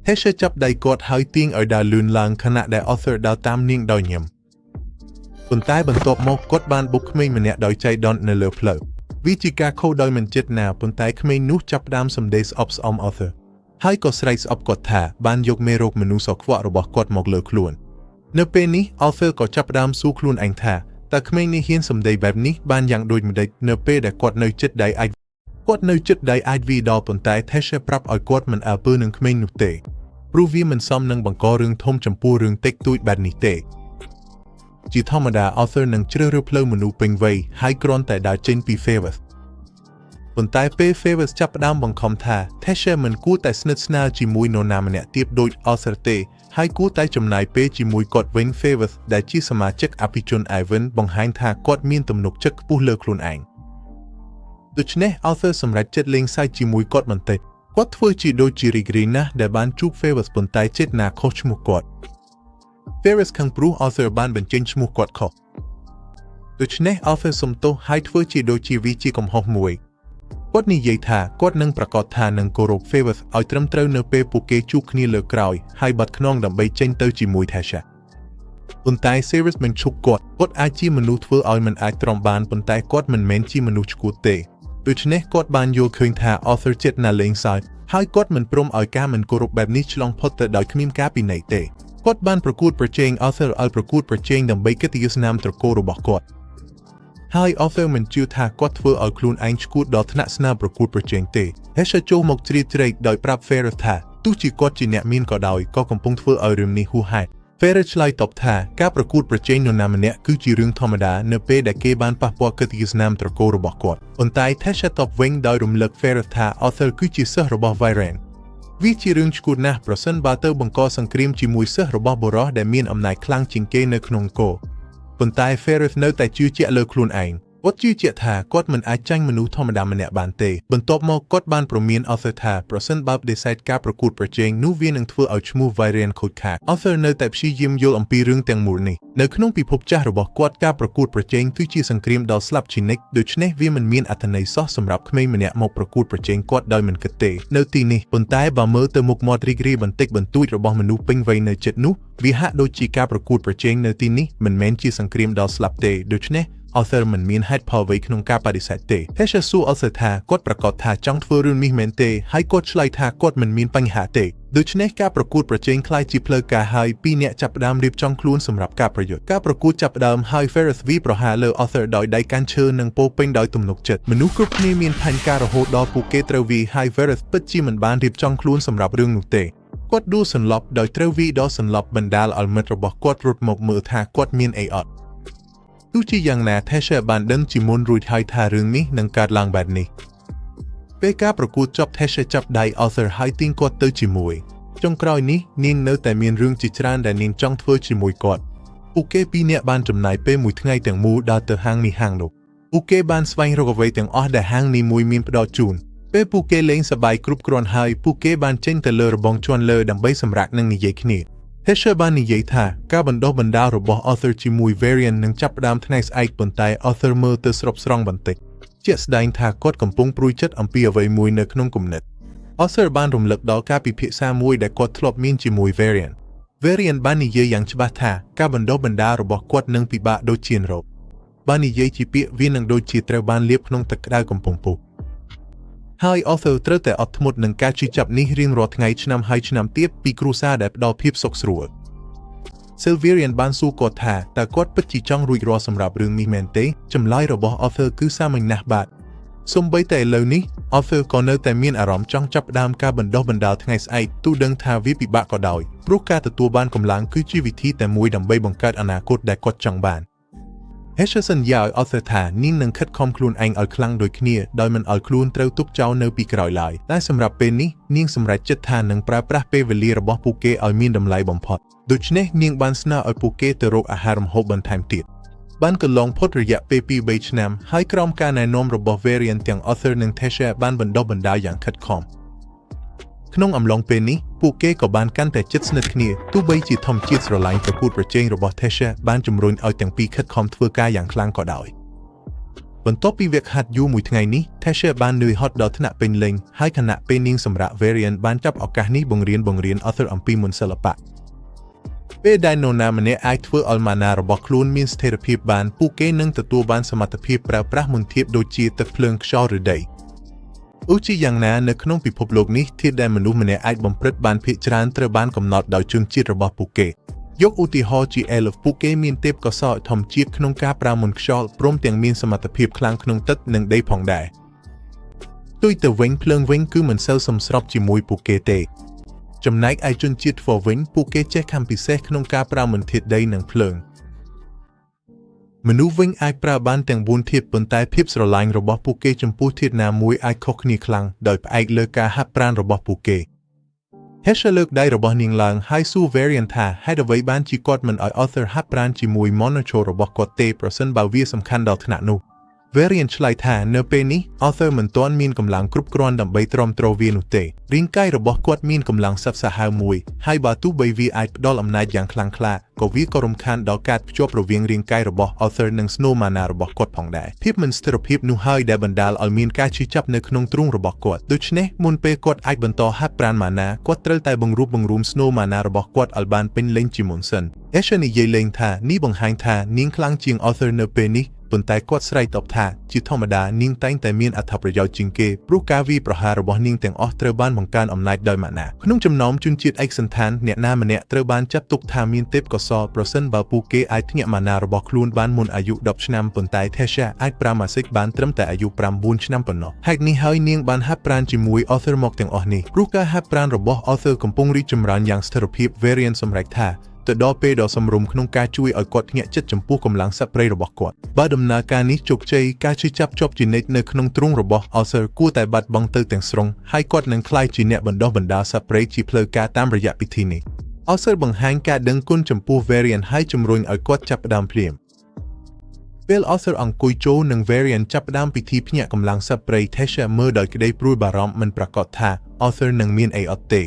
Tasha ចាប់ដៃគាត់ហើយទាញឲ្យដើរលឿនឡើងខណៈដែល Arthur ដើរតាមនាងដោយញឹមប៉ុន្តែបន្ទាប់មកគាត់បានបុកក្មេងម្នាក់ដោយចៃដន្យនៅលើផ្លូវវាជាការខុសដោយមិនចិត្តណាប៉ុន្តែក្មេងនោះចាប់ផ្ដើមសម្ដីស្អប់ស្អំ Arthur ហើយក៏ស្រែកស្អប់គាត់ថាបានយកមេរោគមនុស្សខ្វក់របស់គាត់មកលើខ្លួននៅពេលនេះ Arthur ក៏ចាប់ផ្ដើមសួរខ្លួនឯងថាតើក្មេងនេះហ៊ានសម្ដីបែបនេះបានយ៉ាងដូចម្តេចនៅពេលដែលគាត់នៅចិត្តដៃអាចវីដល់ប៉ុន្តែ Tasha ប្រាប់ឲ្យគាត់មិនអើពើនឹងក្មេងនោះទេព្រោះវាមិនសមនឹងបង្ករឿងធំចំពោះរឿងតិចតួចបែបនេះទេជាធម្មតា Arthur នឹងជ្រើសរើសផ្លូវមនុស្សពេញវ័យហើយគ្រាន់តែដើរចេញពី Favors ប៉ុន្តែពេល Favors ចាប់ផ្ដើមបង្ខំថា Tasha មិនគួរតែស្និទ្ធស្នាលជាមួយនរណាម្នាក់ទៀតដូច Arthur ទេហើយគួរតែចំណាយពេលជាមួយគាត់វិញ Favors ដែលជាសមាជិកអភិជន Ivan បង្ហាញថាគាត់មានទំនុកចិត្តខ្ពស់លើខ្លួនឯងដូច្នេះ Arthur សម្រេចចិត្តលេងសើចជាមួយគាត់បន្តិចគាត់ធ្វើជាដូចជារីករាយណាស់ដែលបានជួប Favors ប៉ុន្តែចេតនាខុសឈ្មោះគាត់ Favors ខាងព្រោះ Arthur បានបញ្ចេញឈ្មោះគាត់ខុសដូច្នេះ Arthur សុំទោសហើយធ្វើជាដូចជាវាជាកំហុសមួយគាត់និយាយថាគាត់នឹងប្រកាសថានឹងគោរព Favors ឲ្យត្រឹមត្រូវនៅពេលពួកគេជួបគ្នាលើក្រោយហើយបាត់ខ្នងដើម្បីចេញទៅជាមួយ Tasha ប៉ុន្តែ Favors មិនឈប់គាត់អាចជាមនុស្សធ្វើឲ្យមិនអាចទ្រាំបានប៉ុន្តែគាត់មិនមែនជាមនុស្សឆ្កួតទេដូច្នេះគាត់បានយល់ឃើញថា Arthur ចិត្តណាលេងសើចហើយគាត់មិនព្រមឲ្យការមិនគោរពបែបនេះឆ្លងផុតទៅដោយគ្មានការពិន័យទេគាត់បានប្រកួតប្រជែង Arthur ឲ្យប្រកួតប្រជែងដើម្បីកិត្តិយសនាមត្រកូលរបស់គាត់ហើយ Arthur មិនជឿថាគាត់ធ្វើឲ្យខ្លួនឯងឆ្កួតដល់ថ្នាក់ស្នាមប្រកួតប្រជែងទេ Tasha ចូលមកជ្រៀតជ្រែកដោយប្រាប់ Favors ថាទោះជាគាត់ជាអ្នកមានក៏ដោយក៏កំពុងធ្វើឲ្យរឿងនេះហួសហេតុ Favors ឆ្លើយតបថាការប្រកួតប្រជែងនរណាម្នាក់គឺជារឿងធម្មតានៅពេលដែលគេបានប៉ះពាល់កិត្តិយសនាមត្រកូលរបស់គាត់ប៉ុន្តែ Tasha តបវិញដោយរំលឹក Favors ថា Arthur គឺជាសិស្សរបស់ Varian វាជារឿងឆ្កួតណាស់ប្រសិនបើទៅបង្កសង្គ្រាមជាមួយសិស្សរបស់បុរសដែលមានអំណាចខ្លាំងជាងគេនៅក្នុងគោប៉ុន្តែ Favors នៅតែជឿជាក់លើខ្លួនឯងគាត់ជឿជាក់ថាគាត់មិនអាចចាញ់មនុស្សធម្មតាម្នាក់បានទេបន្ទាប់មកគាត់បានព្រមាន Arthur ថាប្រសិនបើបដិសេធការប្រកួតប្រជែងនោះវានឹងធ្វើឲ្យឈ្មោះ Varian ខូចខាត Arthur នៅតែព្យាយាមយល់អំពីរឿងទាំងមូលនេះនៅក្នុងពិភពចាស់របស់គាត់ការប្រកួតប្រជែងគឺជាសង្គ្រាមដ៏ស្លាប់ជានិច្ចដូច្នេះវាមិនមានអត្ថន័យសោះសម្រាប់ក្មេងម្នាក់មកប្រកួតប្រជែងគាត់ដោយមិនគិតទេនៅទីនេះប៉ុន្តែបើមើលទៅមុខមាត់រីករាយបន្តិចបន្តួចរបស់មនុស្សពេញវ័យនៅជិតនោះវាហាក់ដូចជាការប្រកួតប្រជែងនៅទីនេះមិនមែនជាសង្គ្រាមដ៏ស្លាប់ទេដូច្នេះArthur មិនមានហេតុផលអ្វីក្នុងការបដិសេធទេ Tasha សួរ Arthur ថាគាត់ប្រកាសថាចង់ធ្វើរឿងនេះមែនទេហើយគាត់ឆ្លើយថាគាត់មិនមានបញ្ហាទេដូច្នេះការប្រកួតប្រជែងខ្លាយជាផ្លូវការហើយពីរអ្នកចាប់ផ្ដើមរៀបចំខ្លួនសម្រាប់ការប្រយុទ្ធការប្រកួតចាប់ផ្ដើមហើយ Favors វាប្រហារលើ Arthur ដោយដៃកាន់ឈើនិងពោពេញដោយទំនុកចិត្តមនុស្សគ្រប់គ្នាមានផែនការរហូតដល់ពួកគេត្រូវវាយហើយ Favors ពិតជាមិនបានរៀបចំខ្លួនសម្រាប់រឿងនោះទេ គាត់ដួលសន្លប់ដោយត្រូវវាយដល់សន្លប់បណ្ដាលឲ្យមិត្តរបស់គាត់រត់មកមើលថាគាត់មានអីអត់ទោះជាយ៉ាងណា Tasha បានដឹងជាមុនរួចហើយថារឿងនេះនឹងកើតឡើងបែបនេះពេលការប្រកួតចប់ Tasha ចាប់ដៃ Arthur ហើយទាញគាត់ទៅជាមួយចុងក្រោយនេះនាងនៅតែមានរឿងជាច្រើនដែលនាងចង់ធ្វើជាមួយគាត់ពួកគេពីរនាក់បានចំណាយពេលមួយថ្ងៃទាំងមូលដើរទៅហាងនេះហាងនោះពួកគេបានស្វែងរកអ្វីទាំងអស់ដែលហាងនីមួយមានផ្ដល់ជូនពេលពួកគេលេងសប្បាយគ្រប់គ្រាន់ហើយពួកគេបានចេញទៅលើរបងជាន់លើដើម្បីសម្រាកនិងនិយាយគ្នា Tasha បាននិយាយថាការបណ្ដុះបណ្ដាលរបស់ Arthur ជាមួយ Varian នឹងចាប់ផ្ដើមថ្ងៃស្អែកប៉ុន្តែ Arthur មើលទៅស្រុបស្រង់បន្តិចជាក់ស្ដែងថាគាត់កំពុងព្រួយចិត្តអំពីអ្វីមួយនៅក្នុងគំនិត Arthur បានរំលឹកដល់ការពិភាក្សាមួយដែលគាត់ធ្លាប់មានជាមួយ Varian បាននិយាយយ៉ាងច្បាស់ថាការបណ្ដុះបណ្ដាលរបស់គាត់នឹងពិបាកដូចជារោគបាននិយាយជាពាក្យវានឹងដូចជាត្រូវបានលាបក្នុងទឹកក្តៅកំពុងពុះហើយ Arthur ត្រូវតែអត់ធ្មត់នឹងការជិះចាប់នេះរៀងរាល់ថ្ងៃឆ្នាំហើយឆ្នាំទៀតពីគ្រួសារដែលផ្ដល់ភាពសុខស្រួល Sylverian បានសួរគាត់ថាតើគាត់ពិតជាចង់រួចរាល់សម្រាប់រឿងនេះមែនទេចម្លើយរបស់ Arthur គឺសាមញ្ញណាស់បាទសូម្បីតែឥឡូវនេះ Arthur ក៏នៅតែមានអារម្មណ៍ចង់ចាប់ផ្ដើមការបណ្ដុះបណ្ដាលថ្ងៃស្អែកទោះដឹងថាវាពិបាកក៏ដោយព្រោះការទទួលបានកម្លាំងគឺជាវិធីតែមួយដើម្បីបង្កើតអនាគតដែលគាត់ចង់បាន Tasha សន្យាឲ្យ Arthur ថានាងនឹងខិតខំខ្លួនឯងឲ្យខ្លាំងដូចគ្នាដោយមិនឲ្យខ្លួនត្រូវទុកចោលនៅពីក្រោយឡើយតែសម្រាប់ពេលនេះនាងសម្រេចចិត្តថានឹងប្រើប្រាស់ពេលវេលារបស់ពួកគេឲ្យមានតម្លៃបំផុតដូច្នេះនាងបានស្នើឲ្យពួកគេទៅរកអាហារម្ហូបបន្ថែមទៀតបានកន្លងផុតរយៈពេល 2-3 ឆ្នាំហើយក្រោមការណែនាំរបស់ Varian ទាំង Arthur និង Tasha បានបណ្ដុះបណ្ដាលយ៉ាងខិតខំក្នុងអំឡុងពេលនេះពួកគេក៏បានកាន់តែជិតស្និទ្ធគ្នាទោះបីជាធម្មជាតិស្រឡាញ់ប្រកួតប្រជែងរបស់ Tasha បានជំរុញឲ្យទាំងពីរខិតខំធ្វើការយ៉ាងខ្លាំងក៏ដោយបន្ទាប់ពីវគ្គហាត់យូរមួយថ្ងៃនេះ Tasha បាននឿយហត់ដល់ថ្នាក់ពេញលេញហើយខណៈពេលនាងសម្រាក Varian បានចាប់ឱកាសនេះបង្រៀន Arthur អំពីមន្តសិល្បៈពេលដែលនរណាម្នាក់អាចធ្វើឲ្យម៉ាណារបស់ខ្លួនមានស្ថិរភាពបានពួកគេនឹងទទួលបានសមត្ថភាពប្រើប្រាស់មន្តធាតុដូចជាទឹកភ្លើងខ្យល់ឬដីឧទាហរណ៍យ៉ាងណានៅក្នុងពិភពលោកនេះធាតុដែលមនុស្សម្នាក់អាចបំព្រឹត្តបានភាគច្រើនត្រូវបានកំណត់ដោយជនជាតិរបស់ពួកគេយកឧទាហរណ៍ជា Elf ពួកគេមានទេពកោសល្យធម្មជាតិក្នុងការប្រើមន្តខ្យល់ព្រមទាំងមានសមត្ថភាពខ្លាំងក្នុងទឹកនិងដីផងដែរផ្ទុយទៅវិញភ្លើងវិញគឺមិនសូវសមស្របជាមួយពួកគេទេចំណែកឯជនជាតិ Four វិញពួកគេចេះខំពិសេសក្នុងការប្រើមន្តធាតុដីនិងភ្លើងមនុស្សវិញអាចប្រើបានទាំង4ធាតុប៉ុន្តែភាពស្រឡាញ់របស់ពួកគេចំពោះធាតុណាមួយអាចខុសគ្នាខ្លាំងដោយផ្អែកលើការហាត់ប្រាណរបស់ពួកគេ Tasha លើកដៃរបស់នាងឡើងហើយសួរ Varian ថាហេតុអ្វីបានជាគាត់មិនឲ្យ Arthur ហាត់ប្រាណជាមួយ Monacho របស់គាត់ទេប្រសិនបើវាសំខាន់ដល់ថ្នាក់នោះ Varian ឆ្លើយថានៅពេលនេះ Arthur មិនទាន់មានកម្លាំងគ្រប់គ្រាន់ដើម្បីទ្រាំទ្រវានោះទេរាងកាយរបស់គាត់មានកម្លាំងសັບសាហាវមួយហើយបើទោះបីវាអាចផ្ដល់អំណាចយ៉ាងខ្លាំងក្លាក៏វាក៏រំខានដល់ការភ្ជាប់រវាងរាងកាយរបស់ Arthur និង Snow Mana របស់គាត់ផងដែរភាពមិនស្ថិរភាពនោះហើយដែលបណ្ដាលឲ្យមានការឈឺចាប់នៅក្នុងទ្រូងរបស់គាត់ដូច្នេះមុនពេលគាត់អាចបន្តហាត់ប្រាណ Mana គាត់ត្រូវតែបង្រួបបង្រួម Snow Mana របស់គាត់ឲ្យបានពេញលេញជាមុនសិន Tasha និយាយលេងថានេះបង្ហាញថានាងខ្លាំងជាង Arthur នៅពេលនេះប៉ុន្តែគាត់ស្រែកតបថាជាធម្មតានាងតែងតែមានអត្ថប្រយោជន៍ជាងគេព្រោះការវាយប្រហាររបស់នាងទាំងអស់ត្រូវបានបង្កើនអំណាចដោយម៉ាណាក្នុងចំណោមជនជាតិឯកសណ្ឋានអ្នកណាម្នាក់ត្រូវបានចាត់ទុកថាមានទេពកោសល្យប្រសិនបើពួកគេអាចភ្ញាក់ម៉ាណារបស់ខ្លួនបានមុនអាយុ10ឆ្នាំប៉ុន្តែ Tasha អាចប្រើម៉ាស៊ីកបានត្រឹមតែអាយុ9ឆ្នាំប៉ុណ្ណោះហេតុនេះហើយនាងបានហាត់ប្រាណជាមួយ Arthur មកទាំងអស់នេះព្រោះការហាត់ប្រាណរបស់ Arthur កំពុងរីកចម្រើនយ៉ាងស្ថិរភាព Varian សម្រេចថាទៅដល់ពេលដ៏សមរម្យក្នុងការជួយឲ្យគាត់ភ្ញាក់ចិត្តចំពោះកម្លាំងសត្វព្រៃរបស់គាត់បើដំណើរការនេះជោគជ័យការជឿចាប់ជាប់ជានិច្ចនៅក្នុងទ្រូងរបស់ Arthur គួរតែបាត់បង់ទៅទាំងស្រុងហើយគាត់នឹងក្លាយជាអ្នកបណ្ដុះបណ្ដាលសត្វព្រៃជាផ្លូវការតាមរយៈពិធីនេះ Arthur បង្ហាញការដឹងគុណចំពោះ Varian ហើយជំរុញឲ្យគាត់ចាប់ផ្ដើមភ្លាមពេល Arthur អង្គុយចូលនឹង Varian ចាប់ផ្ដើមពិធីភ្ញាក់កម្លាំងសត្វព្រៃ Tasha មើលដោយក្តីព្រួយបារម្ភមិនប្រាកដថា Arthur នឹងមានអីអត់ទេ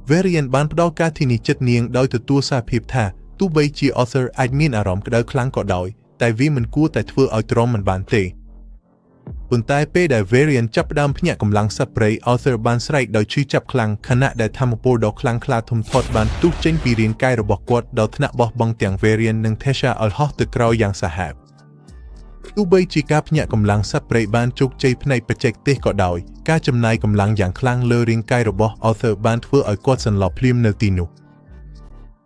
Varian បានផ្ដល់ការធានាចិត្តនាងដោយទទួលសារភាពថាទោះបីជា Arthur អាចមានអារម្មណ៍ក្តៅខ្លាំងក៏ដោយតែវាមិនគួរតែធ្វើឲ្យទ្រាំមិនបានទេប៉ុន្តែពេលដែល Varian ចាប់ផ្ដើមភ្ញាក់កម្លាំងសត្វព្រៃ Arthur បានស្រែកដោយឈឺចាប់ខ្លាំងខណៈដែលថាមពលដ៏ខ្លាំងក្លាធំធាត់បានផ្ទុះចេញពីរាងកាយរបស់គាត់ដល់ថ្នាក់បោះបង់ទាំង Varian និង Tasha ឲ្យហោះទៅក្រោយយ៉ាងសាហាវទោះបីជាការភ្ញាក់កម្លាំងសត្វព្រៃបានជោគជ័យផ្នែកបច្ចេកទេសក៏ដោយការចំណាយកម្លាំងយ៉ាងខ្លាំងលើរាងកាយរបស់ Arthur បានធ្វើឲ្យគាត់សន្លប់ភ្លាមនៅទីនោះ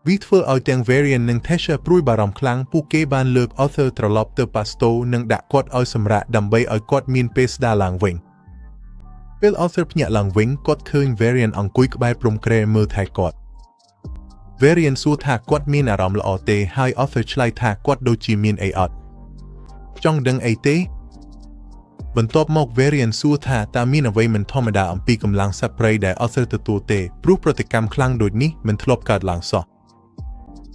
វាធ្វើឲ្យទាំង Varian និង Tasha ព្រួយបារម្ភខ្លាំងពួកគេបានលើក Arthur ត្រឡប់ទៅប៉ាស្តូនិងដាក់គាត់ឲ្យសម្រាកដើម្បីឲ្យគាត់មានពេលស្ដារឡើងវិញ ពេល Arthur ភ្ញាក់ឡើងវិញគាត់ឃើញ Varian អង្គុយក្បែរព្រំក្រែមើលថែគាត់ Varian សួរថាគាត់មានអារម្មណ៍ល្អទេហើយ Arthur ឆ្លើយថាគាត់ដូចជាមានអីអត់ចង់ដឹងអីទេបន្ទាប់មក Varian សួរថាតើមានអ្វីមិនធម្មតាអំពីកម្លាំងសត្វព្រៃដែល Arthur ទទួលទេព្រោះប្រតិកម្មខ្លាំងដូចនេះមិនធ្លាប់កើតឡើងសោះ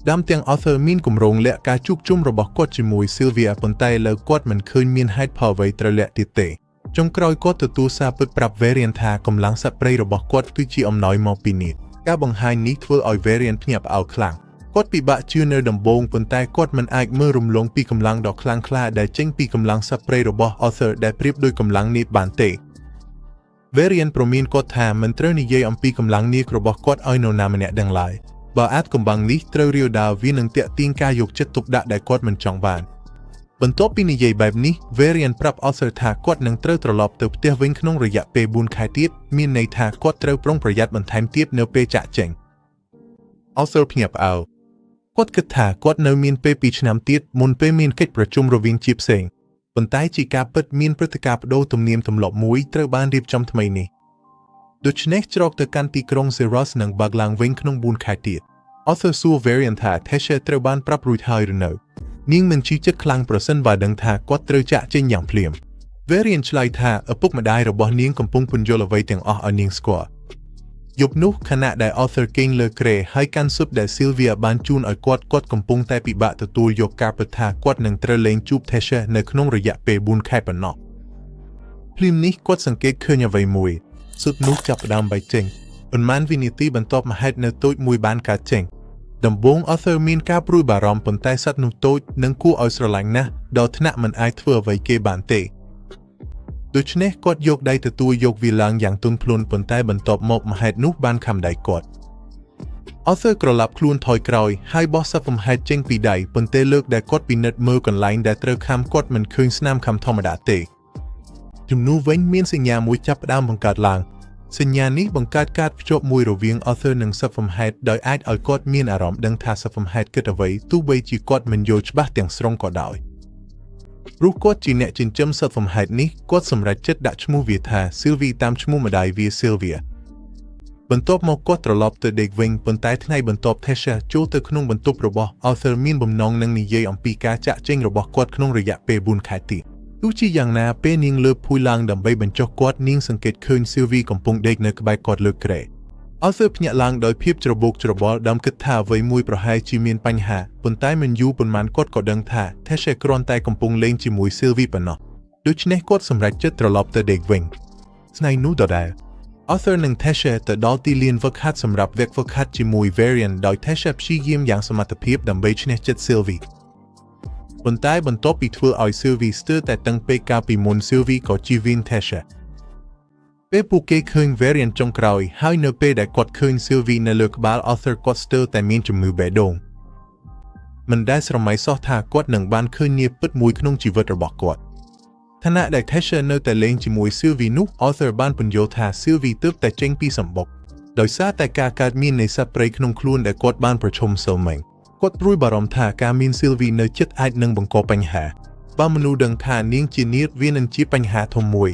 ដើមទាំង Arthur មានគម្រោងលាក់ការជួបជុំរបស់គាត់ជាមួយ Sylvia ប៉ុន្តែលើគាត់មិនឃើញមានហេតុផលអ្វីត្រូវលាក់ទៀតទេចុងក្រោយគាត់ទទួលសារពិតប្រាប់ Varian ថាកម្លាំងសត្វព្រៃរបស់គាត់គឺជាអំណោយមកពីនេះការបង្ហាញនេះធ្វើឲ្យ Varian ភ្ញាក់ផ្អើលខ្លាំងគាត់ពិបាកជឿនៅដំបូងប៉ុន្តែគាត់មិនអាចមើលរំលងពីកម្លាំងដ៏ខ្លាំងក្លាដែលចេញពីកម្លាំងសត្វព្រៃរបស់ Arthur ដែលប្រៀបដូចកម្លាំងនេះបានទេ Varian ប្រមានគាត់ថាមិនត្រូវនិយាយអំពីកម្លាំងនេះរបស់គាត់ឲ្យនរណាម្នាក់ដឹងឡើយបើអាចកំបាំងនេះត្រូវរាលដាលវានឹងទាក់ទាញការយកចិត្តទុកដាក់ដែលគាត់មិនចង់បានបន្ទាប់ពីនិយាយបែបនេះ Varian ប្រាប់ Arthur ថាគាត់នឹងត្រូវត្រឡប់ទៅផ្ទះវិញក្នុងរយៈពេល4ខែទៀតមានន័យថាគាត់ត្រូវប្រុងប្រយ័ត្នបន្ថែមទៀតនៅពេលចាក់ចេញ Arthur ភ្ញាក់ផ្អើលគាត់គិតថាគាត់នៅមានពេល2ឆ្នាំទៀតមុនពេលមានកិច្ចប្រជុំរវាងជាផ្សេងប៉ុន្តែជាការពិតមានព្រឹត្តិការណ៍បដូរទំនៀមទម្លាប់មួយត្រូវបានរៀបចំថ្មីនេះដូច្នេះច្រកទៅកាន់ទីក្រុង Zeros នឹងបើកឡើងវិញក្នុង4ខែទៀត Arthur សួរ Varian ថា Tesha ត្រូវបានប្រាប់រួចហើយឬនៅនាងមិនជឿចិត្តខ្លាំងប្រសិនបើដឹងថាគាត់ត្រូវចាក់ចេញយ៉ាងភ្លាម Varian ឆ្លើយថាឪពុកម្ដាយរបស់នាងកំពុងពន្យល់អ្វីទាំងអស់ឲ្យនាងស្គាល់យប់នោះខណៈដែល Arthur គេងលើគ្រែហើយកាន់ស៊ុបដែល Sylvia បានជូនឲ្យគាត់កំពុងតែពិបាកទទួលយកការពិតថាគាត់នឹងត្រូវលេងជួប Tesha នៅក្នុងរយៈពេល4ខែប៉ុណ្ណោះភ្លាមនេះគាត់សង្កេតឃើញអ្វីមួយស៊ុបនោះចាប់ផ្ដើមបែកចេញប៉ុន្មានវិនាទីបន្ទាប់មហេតុនៅតូចមួយបានកើតចេញដំបូង Arthur មានការព្រួយបារម្ភប៉ុន្តែសត្វនោះតូចនិងគួរឲ្យស្រឡាញ់ណាស់ដល់ថ្នាក់មិនអាចធ្វើអ្វីគេបានទេដូច្នេះគាត់យកដៃទទួលយកវាឡើងយ៉ាងទន់ភ្លន់ប៉ុន្តែបន្ទាប់មកម្ហេតុនោះបានខំដៃគាត់ Arthur ក្រឡាប់ខ្លួនថយក្រោយហើយបោះសត្វកំហែតចេញពីដៃប៉ុន្តែលើកដែលគាត់ពិនិត្យមើលកន្លែងដែលត្រូវខំគាត់មិនឃើញស្នាមខំធម្មតាទេជំនួសវិញមានសញ្ញាមួយចាប់ផ្ដើមបង្កើតឡើងសញ្ញានេះបង្កើតការភ្ជាប់មួយរវាង Arthur និងសត្វកំហែតដោយអាចឲ្យគាត់មានអារម្មណ៍ដឹងថាសត្វកំហែតគិតអ្វីទោះបីជាគាត់មិនយល់ច្បាស់ទាំងស្រុងក៏ដោយព្រោះគាត់ជាអ្នកចិញ្ចឹមសត្វកំហែតនេះគាត់សម្រេចចិត្តដាក់ឈ្មោះវាថា Sylvie តាមឈ្មោះម្ដាយវា Sylvia បន្ទាប់មកគាត់ត្រឡប់ទៅដេកវិញប៉ុន្តែថ្ងៃបន្ទាប់ Tesha ចូលទៅក្នុងបន្ទប់របស់ Arthur មានបំណងនឹងនិយាយអំពីការចាក់ចេញរបស់គាត់ក្នុងរយៈពេល4ខែទៀតទោះជាយ៉ាងណាពេលនាងលើកភួយឡើងដើម្បីបញ្ចុះគាត់នាងសង្កេតឃើញ Sylvie កំពុងដេកនៅក្បែរគាត់លើគ្រែ Arthur ភ្ញាក់ឡើងដោយភាពច្របូកច្របល់ដើមគិតថាអ្វីមួយប្រហែលជាមានបញ្ហាប៉ុន្តែមិនយូរប៉ុន្មានគាត់ក៏ដឹងថា Tesha គ្រាន់តែកំពុងលេងជាមួយ Sylvie ប៉ុណ្ណោះដូច្នេះគាត់សម្រេចចិត្តត្រឡប់ទៅដេកវិញថ្ងៃនោះដដែល Arthur និង Tesha ទៅដល់ទីលានហ្វឹកហាត់សម្រាប់វគ្គហ្វឹកហាត់ជាមួយ Varian ដោយ Tesha ព្យាយាមយ៉ាងសមត្ថភាពដើម្បីឈ្នះចិត្ត Sylvie ប៉ុន្តែបន្ទាប់ពីធ្វើឲ្យ Sylvie ស្ទើរតែតឹងពេកកាលពីមុន Sylvie ក៏ជៀសវាង Tesha ពេលពួកគេឃើញ Varian ចុងក្រោយហើយនៅពេលដែលគាត់ឃើញ Sylvie នៅលើក្បាល Arthur គាត់ស្ទើរតែមានជំងឺបេះដូងមិនដែលស្រមៃសោះថាគាត់នឹងបានឃើញនាពិតមួយក្នុងជីវិតរបស់គាត់ខណៈដែល Tesha នៅតែលេងជាមួយ Sylvie នោះ Arthur បានពន្យល់ថា Sylvie ទើបតែចេញពីសម្បុកដោយសារតែការកើតមាននៃសត្វព្រៃក្នុងខ្លួនដែលគាត់បានប្រឈមសើមិញគាត់ព្រួយបារម្ភថាការមាន Sylvie នៅជិតអាចនឹងបង្កបញ្ហាបើមនុស្សដឹងថានាងជានាថវានឹងជាបញ្ហាធំមួយ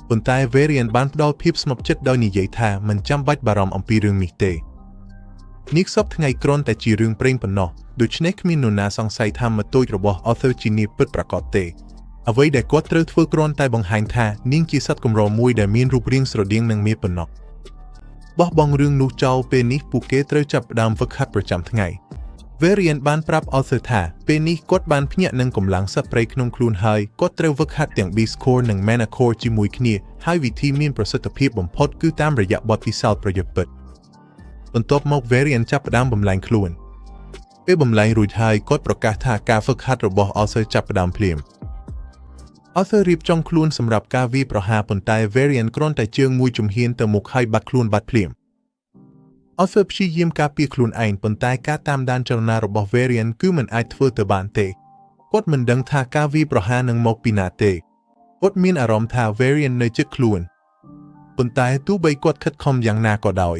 ប៉ុន្តែ Varian បានផ្ដល់ភាពស្មោះចិត្តដោយនិយាយថាមិនចាំបាច់បារម្ភអំពីរឿងនេះទេនេះសពថ្ងៃគ្រាន់តែជារឿងព្រេងប៉ុណ្ណោះដូច្នេះគ្មាននរណាសង្ស័យថាម៉ូតូរបស់ Arthur ជានាថពិតប្រាកដទេអ្វីដែលគាត់ត្រូវធ្វើគ្រាន់តែបង្ហាញថានាងជាសត្វកម្រមួយដែលមានរូបរាងស្រដៀងនឹងមាសប៉ុណ្ណោះបោះបង់រឿងនោះចោលពេលនេះពួកគេត្រូវចាប់ផ្ដើមហ្វឹកហាត់ប្រចាំថ្ងៃ Varian បានប្រាប់ Arthur ថាពេលនេះគាត់បានភ្ញាក់នឹងកម្លាំងសត្វព្រៃក្នុងខ្លួនហើយគាត់ត្រូវហ្វឹកហាត់ទាំង Beast Core និង Mana Core ជាមួយគ្នាហើយវិធីមានប្រសិទ្ធភាពបំផុតគឺតាមរយៈបទពិសោធន៍ប្រយុទ្ធពិតបន្ទាប់មក Varian ចាប់ផ្ដើមបំលែងខ្លួនពេលបំលែងរួចហើយគាត់ប្រកាសថាការហ្វឹកហាត់របស់ Arthur ចាប់ផ្ដើមភ្លាម Arthur រៀបចំខ្លួនសម្រាប់ការវាយប្រហារប៉ុន្តែ Varian គ្រាន់តែជើងមួយជំហានទៅមុខហើយបាត់ខ្លួនបាត់ភ្លាម Arthur ព្យាយាមការពារខ្លួនឯងប៉ុន្តែការតាមដានចលនារបស់ Varian គឺមិនអាចធ្វើទៅបានទេគាត់មិនដឹងថាការវាយប្រហារនឹងមកពីណាទេគាត់មានអារម្មណ៍ថា Varian នៅជិតខ្លួនប៉ុន្តែទោះបីគាត់ខិតខំយ៉ាងណាក៏ដោយ